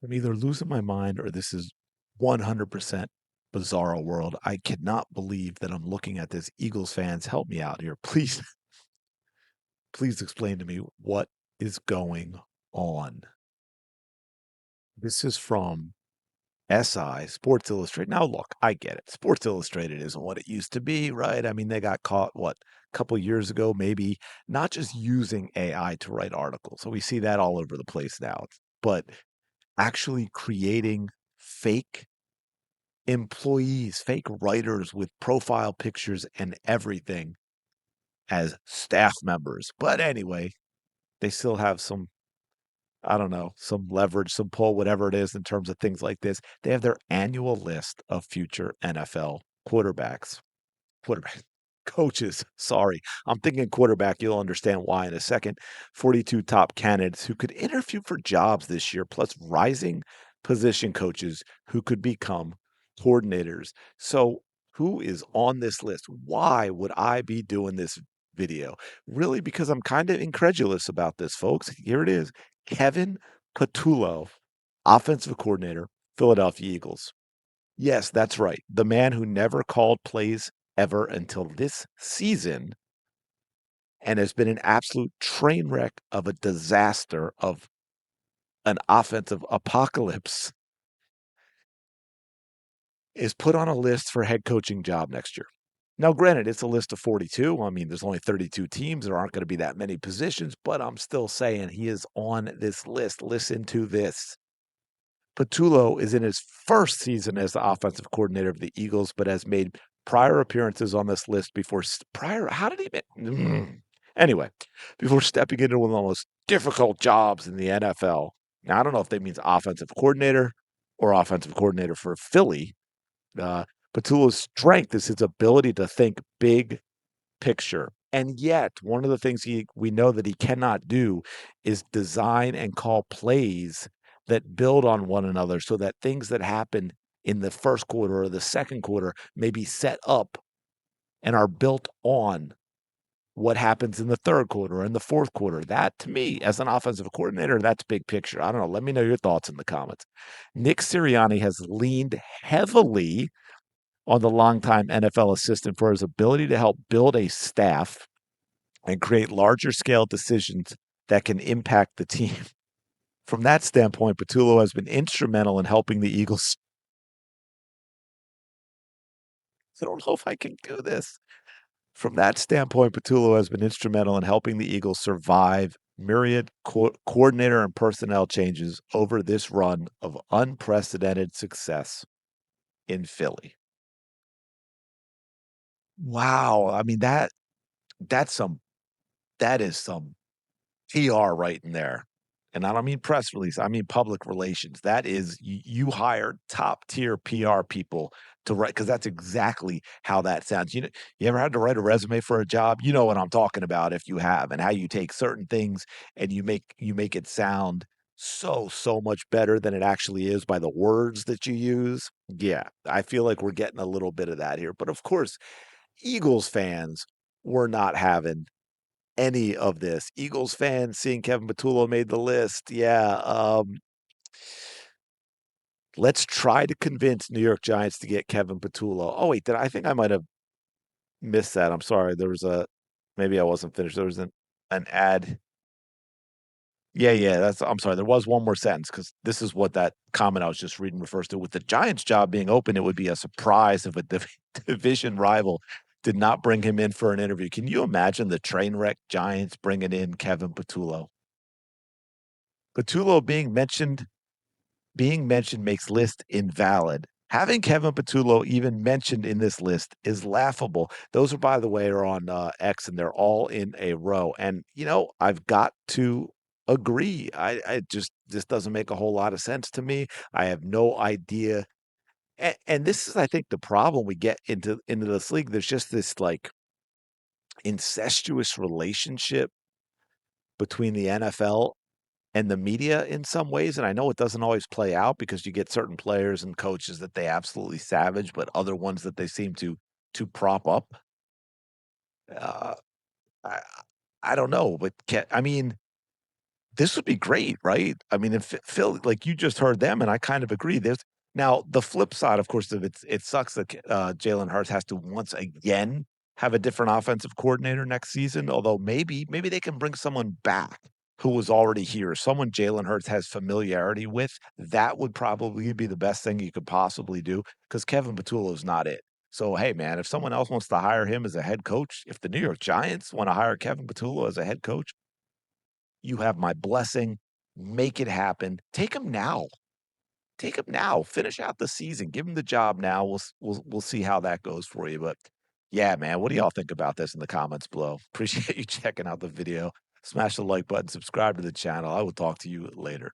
I'm either losing my mind or this is 100% bizarro world. I cannot believe that I'm looking at this. Eagles fans, help me out here. Please, please explain to me what is going on. This is from SI, Sports Illustrated. Now, look, I get it. Sports Illustrated isn't what it used to be, right? I mean, they got caught, what, a couple years ago, maybe not just using AI to write articles. So we see that all over the place now, but actually creating fake employees, fake writers with profile pictures and everything as staff members. But anyway, they still have some, I don't know, some leverage, some pull, whatever it is in terms of things like this. They have their annual list of future NFL quarterbacks, coaches. Sorry. I'm thinking quarterback. You'll understand why in a second. 42 top candidates who could interview for jobs this year, plus rising position coaches who could become coordinators. So, who is on this list? Why would I be doing this video? Really, because I'm kind of incredulous about this, folks. Here it is. Kevin Patullo, offensive coordinator, Philadelphia Eagles. Yes, that's right. The man who never called plays ever until this season and has been an absolute train wreck of a disaster of an offensive apocalypse is put on a list for head coaching job next year. Now, granted, it's a list of 42. I mean, there's only 32 teams. There aren't going to be that many positions, but I'm still saying he is on this list. Listen to this. Patullo is in his first season as the offensive coordinator of the Eagles, but has made prior appearances on this list before prior. How did he anyway, before stepping into one of the most difficult jobs in the NFL? Now, I don't know if that means offensive coordinator or offensive coordinator for Philly. Uh, Patullo's strength is his ability to think big picture. And yet, one of the things we know that he cannot do is design and call plays that build on one another so that things that happen in the first quarter or the second quarter may be set up and are built on what happens in the third quarter and the fourth quarter. That to me, as an offensive coordinator, that's big picture. I don't know. Let me know your thoughts in the comments. Nick Sirianni has leaned heavily on the longtime NFL assistant for his ability to help build a staff and create larger scale decisions that can impact the team. From that standpoint, Patullo has been instrumental in helping the Eagles. I don't know if I can do this. From that standpoint, Patullo has been instrumental in helping the Eagles survive myriad coordinator and personnel changes over this run of unprecedented success in Philly. Wow. I mean that's some that is some PR right in there. And I don't mean press release, I mean public relations. That is you hired top tier PR people to write because that's exactly how that sounds. You ever had to write a resume for a job? You know what I'm talking about if you have, and how you take certain things and you make it sound so much better than it actually is by the words that you use. Yeah, I feel like we're getting a little bit of that here. But of course, Eagles fans were not having any of this. Eagles fans seeing Kevin Patullo made the list. Yeah, let's try to convince New York Giants to get Kevin Patullo. Oh wait, I think I might have missed that. I'm sorry. There was a maybe I wasn't finished. There was an ad. Yeah, yeah, I'm sorry. There was one more sentence because this is what that comment I was just reading refers to. With the Giants' job being open, it would be a surprise if a division rival did not bring him in for an interview. Can you imagine the train wreck Giants bringing in Kevin Patullo? Patullo being mentioned makes list invalid. Having Kevin Patullo even mentioned in this list is laughable. Those are, by the way, are on X, and they're all in a row. And I've got to agree. I just this doesn't make a whole lot of sense to me. I have no idea. And this is, I think, the problem we get into this league. There's just this like incestuous relationship between the NFL and the media in some ways. And I know it doesn't always play out because you get certain players and coaches that they absolutely savage, but other ones that they seem to prop up. Uh, I I don't know, but I mean, This would be great, right? I mean, if Phil like, you just heard them, and I kind of agree. There's now, the flip side, of course, of it sucks that Jalen Hurts has to once again have a different offensive coordinator next season, although maybe they can bring someone back who was already here, someone Jalen Hurts has familiarity with. That would probably be the best thing you could possibly do because Kevin Patullo is not it. So, hey, man, if someone else wants to hire him as a head coach, if the New York Giants wanna hire Kevin Patullo as a head coach, you have my blessing. Make it happen. Take him now. Take him now. Finish out the season. Give him the job now. We'll see how that goes for you. But yeah, man, what do y'all think about this in the comments below? Appreciate you checking out the video. Smash the like button, subscribe to the channel. I will talk to you later.